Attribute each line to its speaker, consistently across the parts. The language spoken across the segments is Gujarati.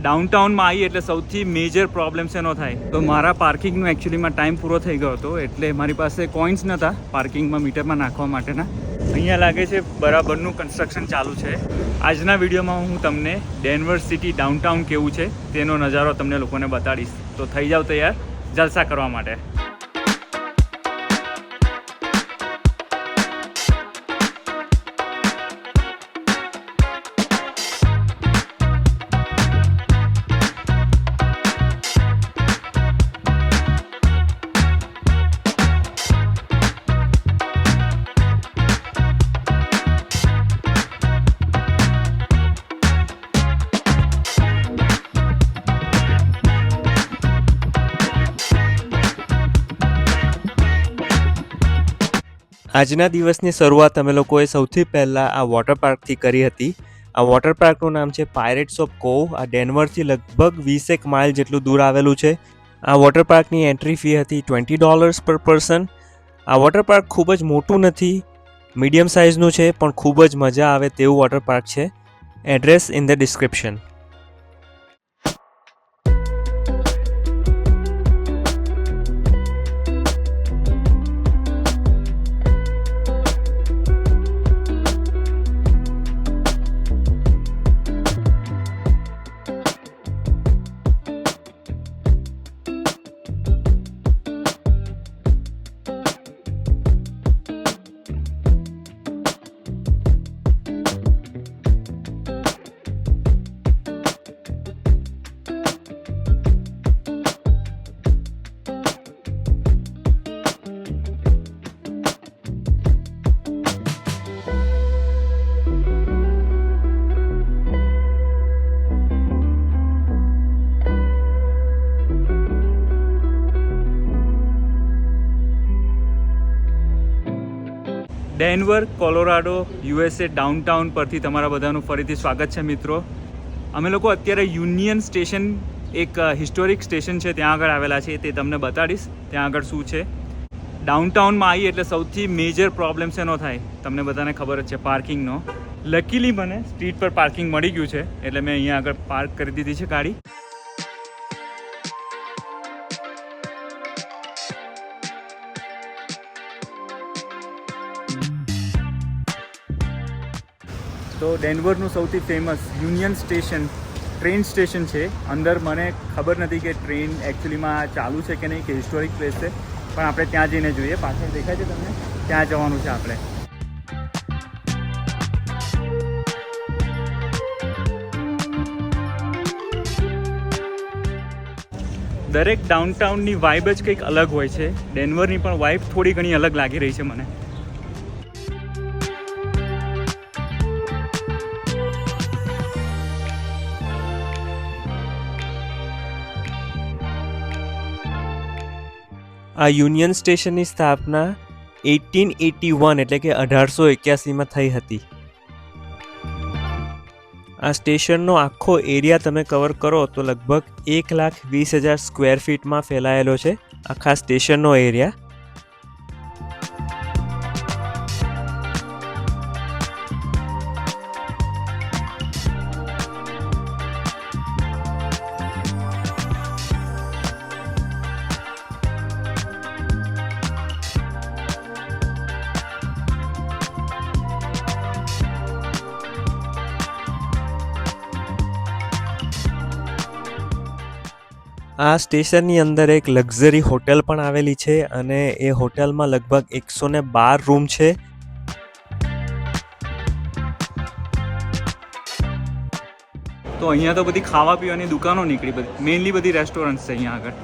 Speaker 1: ડાઉનટાઉનમાં આવી એટલે સૌથી મેજર પ્રોબ્લેમ શેનો થાય તો મારા પાર્કિંગનો એકચ્યુઅલીમાં ટાઈમ પૂરો થઈ ગયો હતો એટલે મારી પાસે કોઇન્સ નહોતા પાર્કિંગમાં મીટરમાં નાખવા માટેના. અહીંયા લાગે છે બરાબરનું કન્સ્ટ્રક્શન ચાલુ છે. આજના વિડીયોમાં હું તમને ડેનવર સિટી ડાઉનટાઉન કેવું છે તેનો નજારો તમને લોકોને બતાડીશ. તો થઈ જાવ તૈયાર જલસા કરવા માટે.
Speaker 2: આજના દિવસની શરૂઆત અમે લોકોએ સૌથી પહેલાં આ વોટર પાર્કથી કરી હતી. આ વોટર પાર્કનું નામ છે પાયરેટ્સ ઓફ કોવ. આ ડેનવરથી લગભગ 20 માઇલ જેટલું દૂર આવેલું છે. આ વોટર પાર્કની એન્ટ્રી ફી હતી $20 પર પર્સન. આ વોટર પાર્ક ખૂબ જ મોટું નથી, મીડિયમ સાઇઝનું છે, પણ ખૂબ જ મજા આવે તેવું વોટર પાર્ક છે. Address in the description.
Speaker 1: Denver Colorado USA downtown પરથી તમારા બધાનું ફરીથી સ્વાગત છે મિત્રો. અમે લોકો અત્યારે યુનિયન સ્ટેશન એક હિસ્ટોરિક સ્ટેશન છે ત્યાં આગળ આવેલા છે. તે તમને બતાડીશ ત્યાં આગળ શું છે. ડાઉનટાઉનમાં આવી એટલે સૌથી મેજર પ્રોબ્લેમ શેનો થાય તમને બધાને ખબર જ છે, પાર્કિંગનો. લકીલી મને સ્ટ્રીટ પર પાર્કિંગ મળી ગયું છે એટલે મેં અહીંયા આગળ પાર્ક કરી દીધી છે ગાડી. તો ડેનવરનું સૌથી famous union station train station છે. અંદર મને ખબર નથી કે ટ્રેન એકચ્યુઅલીમાં ચાલુ છે કે નહીં, કે હિસ્ટોરિક પ્લેસ છે, પણ આપણે ત્યાં જઈને જોઈએ. પાછળ દેખાય છે તમને, ત્યાં જવાનું છે આપણે. દરેક ડાઉનટાઉનની વાઇબ જ કંઈક અલગ હોય છે. ડેનવરની પણ વાઇબ થોડી ઘણી અલગ લાગી રહી છે મને.
Speaker 2: આ યુનિયન સ્ટેશનની સ્થાપના 1881 એટલે કે 1881માં થઈ હતી. આ સ્ટેશનનો આખો એરિયા તમે કવર કરો તો લગભગ 1,20,000 સ્ક્વેર ફીટમાં ફેલાયેલો છે આખા સ્ટેશનનો એરિયા. આ સ્ટેશનની અંદર એક લક્ઝરી હોટેલ પણ આવેલી છે અને એ હોટેલમાં લગભગ 112 રૂમ છે.
Speaker 1: તો અહીંયા તો બધી ખાવા પીવાની દુકાનો નીકળી, બધી મેઇનલી બધી રેસ્ટોરન્ટ છે અહીંયા આગળ.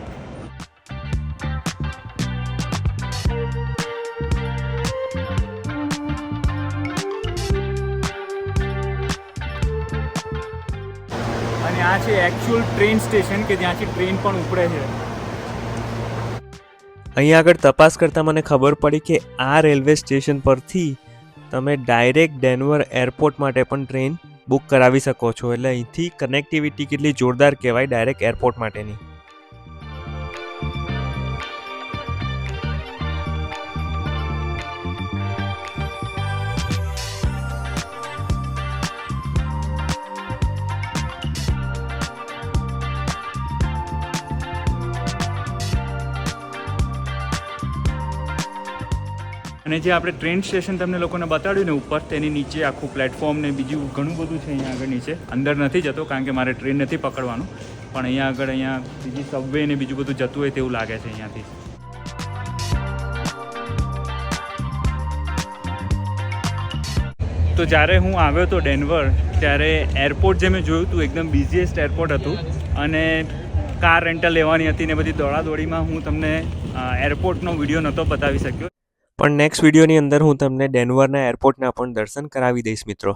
Speaker 1: અને આ છે એકચ્યુઅલ ટ્રેન સ્ટેશન કે જ્યાંથી ટ્રેન પણ ઉપડે છે.
Speaker 2: અહીંયા આગળ તપાસ કરતાં મને ખબર પડી કે આ રેલવે સ્ટેશન પરથી તમે ડાયરેક્ટ ડેનવર એરપોર્ટ માટે પણ ટ્રેન બુક કરાવી શકો છો. એટલે અહીંથી કનેક્ટિવિટી કેટલી જોરદાર કહેવાય ડાયરેક્ટ એરપોર્ટ માટેની.
Speaker 1: અને જે આપણે ટ્રેન સ્ટેશન તમને લોકોને બતાડ્યું ને ઉપર, તેની નીચે આખું પ્લેટફોર્મ ને બીજું ઘણું બધું છે અહીંયા આગળ નીચે. અંદર નથી જતો કારણ કે મારે ટ્રેન નથી પકડવાનું, પણ અહીંયા આગળ બીજી સબવે ને બીજું બધું જતું હોય તેવું લાગે છે અહીંયાથી. તો જ્યારે હું આવ્યો હતો ડેનવર, ત્યારે એરપોર્ટ જે મેં જોયું હતું એકદમ બિઝીએસ્ટ એરપોર્ટ હતું, અને કાર રેન્ટલ લેવાની હતી ને બધી દોડાદોડીમાં હું તમને એરપોર્ટનો વિડીયો નહોતો બતાવી શક્યો.
Speaker 2: પણ નેક્સ્ટ વિડીયોની અંદર હું તમને ડેનવરના એરપોર્ટના પણ દર્શન કરાવી દઈશ મિત્રો.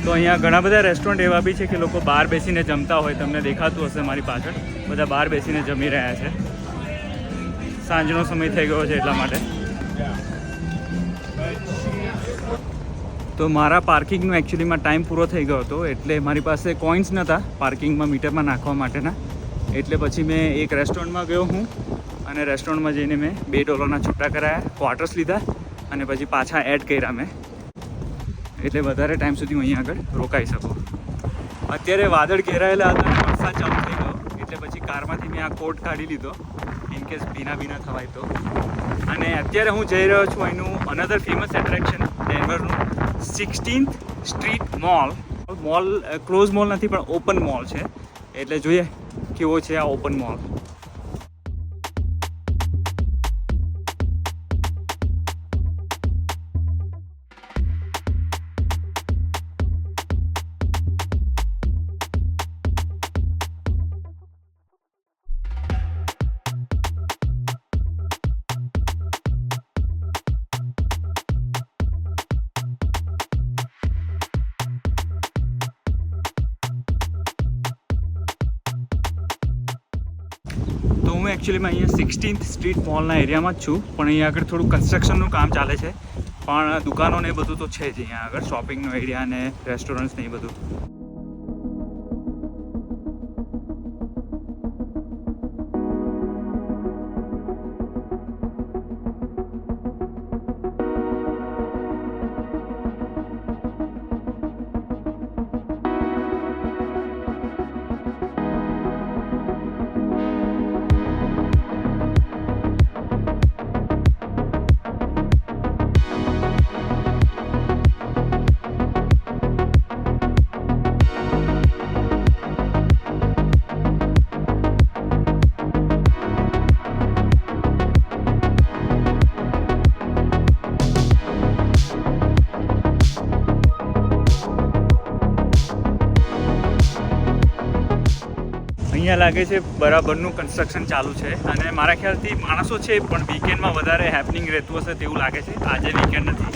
Speaker 1: તો અહીંયા ઘણા બધા રેસ્ટોરન્ટ એવા બી છે કે લોકો બહાર બેસીને જમતા હોય. તમને દેખાતું હશે મારી પાછળ, બધા બહાર બેસીને જમી રહ્યા છે. સાંજનો સમય થઈ ગયો છે એટલા માટે. તો મારા પાર્કિંગનો એકચ્યુઅલીમાં ટાઈમ પૂરો થઈ ગયો હતો, એટલે મારી પાસે કોઇન્સ નહોતા પાર્કિંગમાં મીટરમાં નાખવા માટેના. એટલે પછી મેં એક રેસ્ટોરન્ટમાં ગયો હું, અને રેસ્ટોરન્ટમાં જઈને મેં $2 છૂટા કરાયા, ક્વાર્ટર્સ લીધા, અને પછી પાછા એડ કર્યા મેં. એટલે વધારે ટાઈમ સુધી હું અહીંયા આગળ રોકાઈ શકું. અત્યારે વાદળ ઘેરાયેલા હતા અને વરસાદ ચાલુ થઈ ગયો, એટલે પછી કારમાંથી મેં આ કોટ કાઢી લીધો ઇનકેસ ભીના થવાય તો. અને અત્યારે હું જઈ રહ્યો છું એનું અનધર ફેમસ એટ્રેક્શન ડેનવરનું 16th street mall. Close mall નથી પણ ઓપન મોલ છે, એટલે જોઈએ કેવો છે આ ઓપન મોલ. તો હું એકચ્યુઅલીમાં અહીંયા 16th સ્ટ્રીટ મોલના એરિયામાં જ છું, પણ અહીંયા આગળ થોડું કન્સ્ટ્રક્શનનું કામ ચાલે છે. પણ દુકાનો ને એ બધું તો છે જ અહીંયા આગળ, શોપિંગનો એરિયા ને રેસ્ટોરન્ટ્સ ને એ બધું. અહીંયા લાગે છે બરાબરનું કન્સ્ટ્રક્શન ચાલુ છે, અને મારા ખ્યાલથી માણસો છે પણ વીકેન્ડમાં વધારે હેપનિંગ રહેતું હશે તેવું લાગે છે. આજે વીકેન્ડ નથી.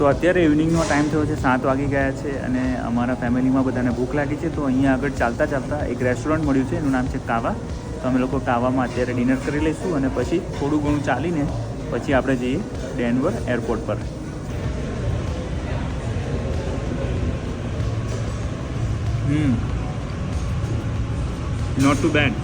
Speaker 1: તો અત્યારે ઇવનિંગનો ટાઈમ થયો છે, 7 વાગી ગયા છે, અને અમારા ફેમિલીમાં બધાને ભૂખ લાગી છે. તો અહીંયા આગળ ચાલતા એક રેસ્ટોરન્ટ મળ્યું છે, એનું નામ છે કાવા. તો અમે લોકો કાવામાં અત્યારે ડિનર કરી લઈશું, અને પછી થોડું ઘણું ચાલીને પછી આપણે જઈએ ડેનવર એરપોર્ટ પર. Not too bed.